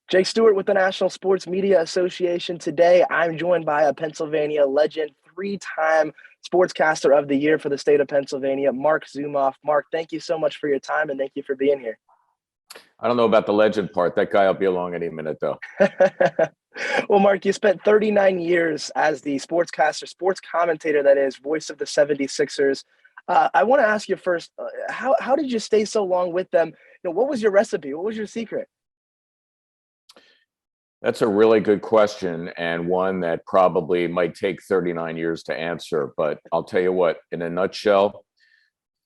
Jake Stuart with the National Sports Media Association. Today, I'm joined by a Pennsylvania legend, three-time Sportscaster of the Year for the state of Pennsylvania, Marc Zumoff. Marc, thank you so much for your time, and thank you for being here. I don't know about the legend part. That guy will be along any minute, though. Well, Marc, you spent 39 years as the sportscaster, sports commentator, that is, voice of the 76ers. I want to ask you first, how did you stay so long with them? What was your recipe? What was your secret? That's a really good question, and one that probably might take 39 years to answer. But I'll tell you what, in a nutshell,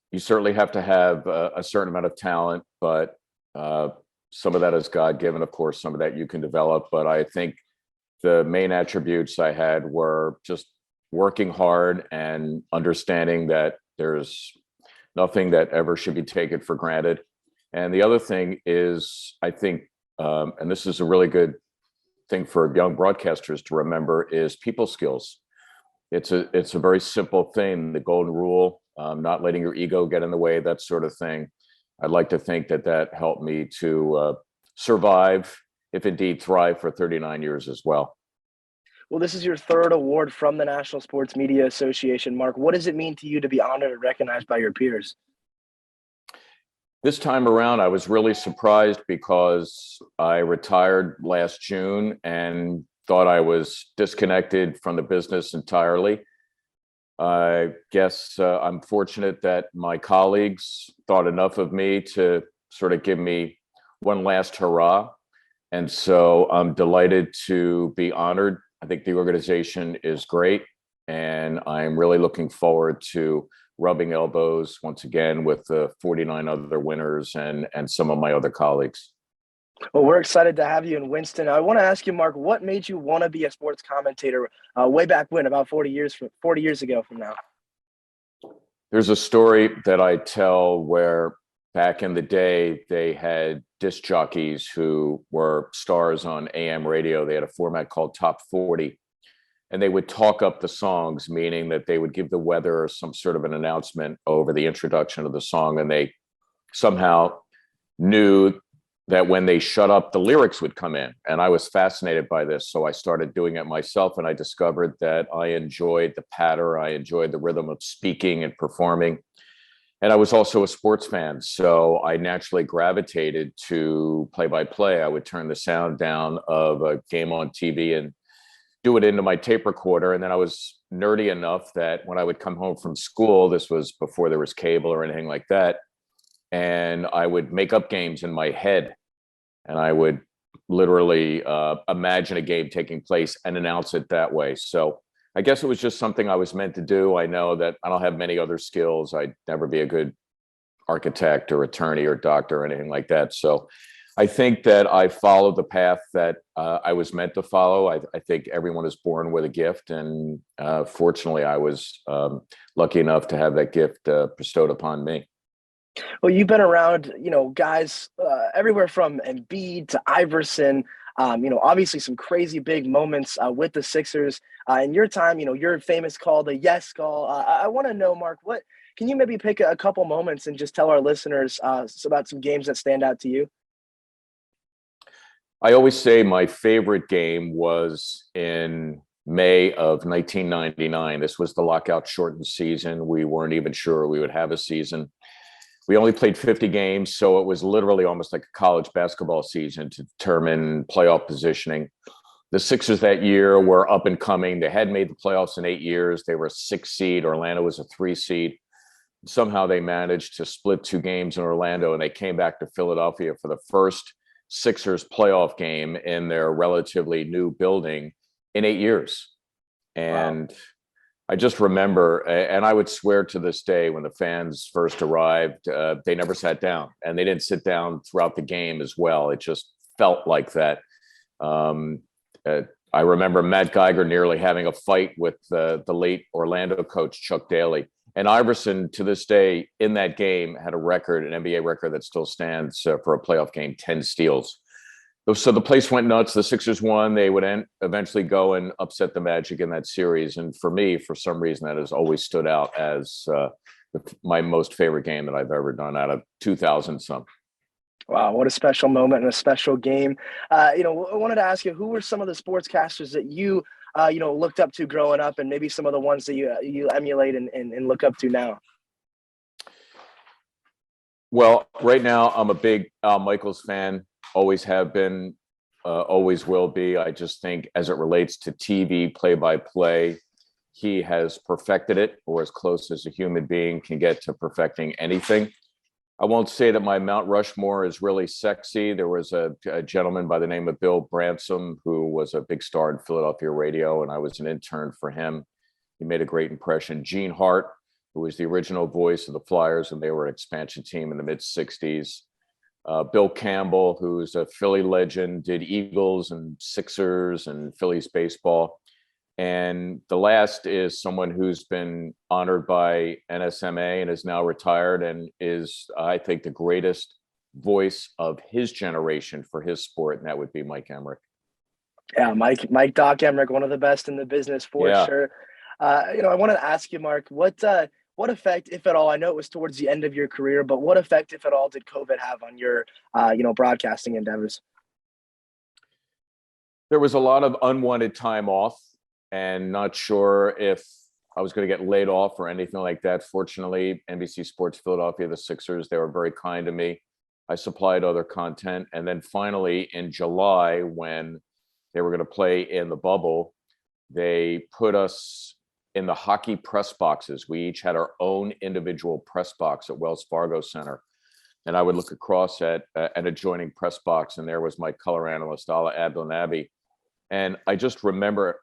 you certainly have to have a certain amount of talent, but some of that is God-given, of course, some of that you can develop. But I think the main attributes I had were just working hard and understanding that there's nothing that ever should be taken for granted. And the other thing is, I think, and this is a really good thing for young broadcasters to remember, is people skills. It's a very simple thing, the golden rule, not letting your ego get in the way, that sort of thing. I'd like to think that helped me to survive, if indeed thrive, for 39 years as well. Well, this is your third award from the National Sports Media Association. Marc, what does it mean to you to be honored and recognized by your peers? This time around, I was really surprised because I retired last June and thought I was disconnected from the business entirely. I guess I'm fortunate that my colleagues thought enough of me to sort of give me one last hurrah. And so I'm delighted to be honored. I think the organization is great, and I'm really looking forward to rubbing elbows once again with the 49 other winners and some of my other colleagues. Well, we're excited to have you in Winston. I want to ask you, Marc, what made you want to be a sports commentator way back when, about 40 years ago from now? There's a story that I tell where back in the day, they had disc jockeys who were stars on AM radio. They had a format called Top 40. And they would talk up the songs, meaning that they would give the weather or some sort of an announcement over the introduction of the song. And they somehow knew that when they shut up, the lyrics would come in. And I was fascinated by this. So I started doing it myself. And I discovered that I enjoyed the patter. I enjoyed the rhythm of speaking and performing. And I was also a sports fan. So I naturally gravitated to play-by-play. I would turn the sound down of a game on TV and do it into my tape recorder. And then I was nerdy enough that when I would come home from school, this was before there was cable or anything like that, and I would make up games in my head. And I would literally imagine a game taking place and announce it that way. So I guess it was just something I was meant to do. I know that I don't have many other skills. I'd never be a good architect or attorney or doctor or anything like that. So I think that I followed the path that I was meant to follow. I think everyone is born with a gift. And fortunately, I was lucky enough to have that gift bestowed upon me. Well, you've been around, guys everywhere from Embiid to Iverson, obviously some crazy big moments with the Sixers. In your time, your famous call, the yes call. I want to know, Marc, can you maybe pick a couple moments and just tell our listeners about some games that stand out to you? I always say my favorite game was in May of 1999. This was the lockout shortened season. We weren't even sure we would have a season. We only played 50 games, so it was literally almost like a college basketball season to determine playoff positioning. The Sixers that year were up and coming. They had made the playoffs in 8 years. They were a 6 seed. Orlando was a 3 seed. Somehow they managed to split 2 games in Orlando, and they came back to Philadelphia for the first Sixers playoff game in their relatively new building in 8 years. And wow. I just remember, and I would swear to this day, when the fans first arrived, they never sat down, and they didn't sit down throughout the game as well. It just felt like that. I remember Matt Geiger nearly having a fight with the late Orlando coach, Chuck Daly. And Iverson, to this day, in that game, had a record, an NBA record that still stands for a playoff game, 10 steals. So the place went nuts. The Sixers won. They would eventually go and upset the Magic in that series. And for me, for some reason, that has always stood out as my most favorite game that I've ever done out of 2000 some. Wow, what a special moment and a special game. I wanted to ask you, who were some of the sportscasters that you looked up to growing up, and maybe some of the ones that you emulate and look up to now? Well, right now I'm a big Al Michaels fan. Always have been, always will be. I just think as it relates to TV play-by-play, he has perfected it, or as close as a human being can get to perfecting anything. I won't say that my Mount Rushmore is really sexy. There was a gentleman by the name of Bill Bransom who was a big star in Philadelphia radio, and I was an intern for him. He made a great impression. Gene Hart, who was the original voice of the Flyers, and they were an expansion team in the mid-'60s. Bill Campbell, who's a Philly legend, did Eagles and Sixers and Phillies baseball. And the last is someone who's been honored by NSMA and is now retired and is, I think, the greatest voice of his generation for his sport, and that would be Mike Emmerich. Yeah, Mike Doc Emmerich, one of the best in the business for Yeah. sure. I wanted to ask you, Mark, what effect, if at all, I know it was towards the end of your career, but what effect, if at all, did COVID have on your broadcasting endeavors? There was a lot of unwanted time off, and not sure if I was going to get laid off or anything like that. Fortunately, NBC Sports Philadelphia, the Sixers, they were very kind to me. I supplied other content. And then finally, in July, when they were going to play in the bubble, they put us in the hockey press boxes. We each had our own individual press box at Wells Fargo Center. And I would look across at an adjoining press box, and there was my color analyst, Ala Abdelnaby. And I just remember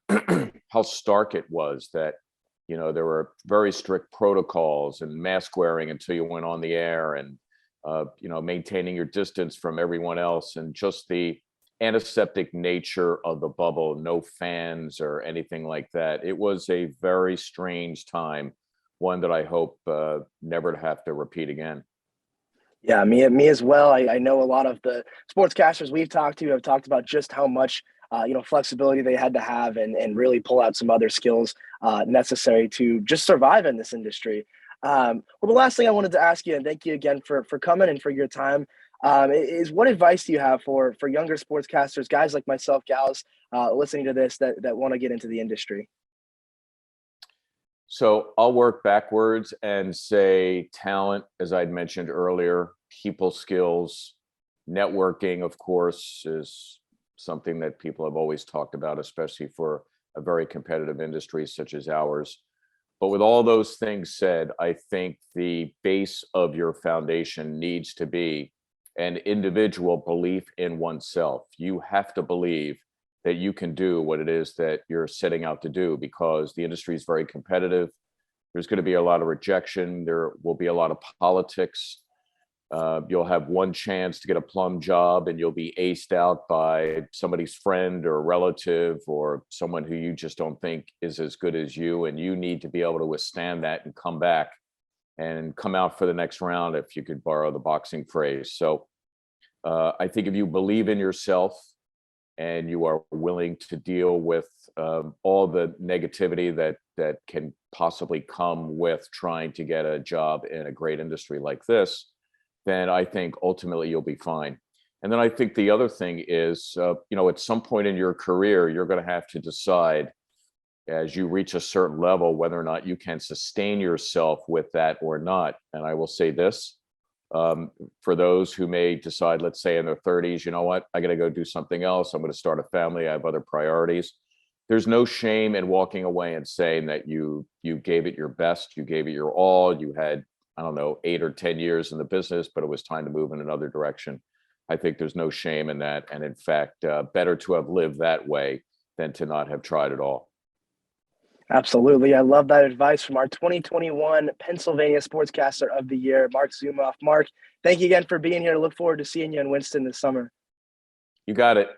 how stark it was that, there were very strict protocols and mask wearing until you went on the air, and, maintaining your distance from everyone else, and just the antiseptic nature of the bubble, no fans or anything like that. It was a very strange time, one that I hope never to have to repeat again. Yeah, me as well. I know a lot of the sportscasters we've talked to have talked about just how much flexibility they had to have and really pull out some other skills necessary to just survive in this industry. Well, the last thing I wanted to ask you, and thank you again for coming and for your time, is what advice do you have for younger sportscasters, guys like myself, gals, listening to this that want to get into the industry? So I'll work backwards and say talent, as I'd mentioned earlier, people skills, networking, of course, is something that people have always talked about, especially for a very competitive industry such as ours. But with all those things said, I think the base of your foundation needs to be an individual belief in oneself. You have to believe that you can do what it is that you're setting out to do, because the industry is very competitive. There's going to be a lot of rejection. There will be a lot of politics. You'll have one chance to get a plum job, and you'll be aced out by somebody's friend or relative or someone who you just don't think is as good as you. And you need to be able to withstand that and come back and come out for the next round, if you could borrow the boxing phrase. So I think if you believe in yourself and you are willing to deal with all the negativity that can possibly come with trying to get a job in a great industry like this, then I think ultimately you'll be fine. And then I think the other thing is, at some point in your career, you're going to have to decide, as you reach a certain level, whether or not you can sustain yourself with that or not. And I will say this, for those who may decide, let's say in their 30s, you know what, I got to go do something else. I'm going to start a family. I have other priorities. There's no shame in walking away and saying that you gave it your best, you gave it your all. You had, I don't know, 8 or 10 years in the business, but it was time to move in another direction. I think there's no shame in that. And in fact, better to have lived that way than to not have tried at all. Absolutely. I love that advice from our 2021 Pennsylvania Sportscaster of the Year, Marc Zumoff. Mark, thank you again for being here. Look forward to seeing you in Winston this summer. You got it.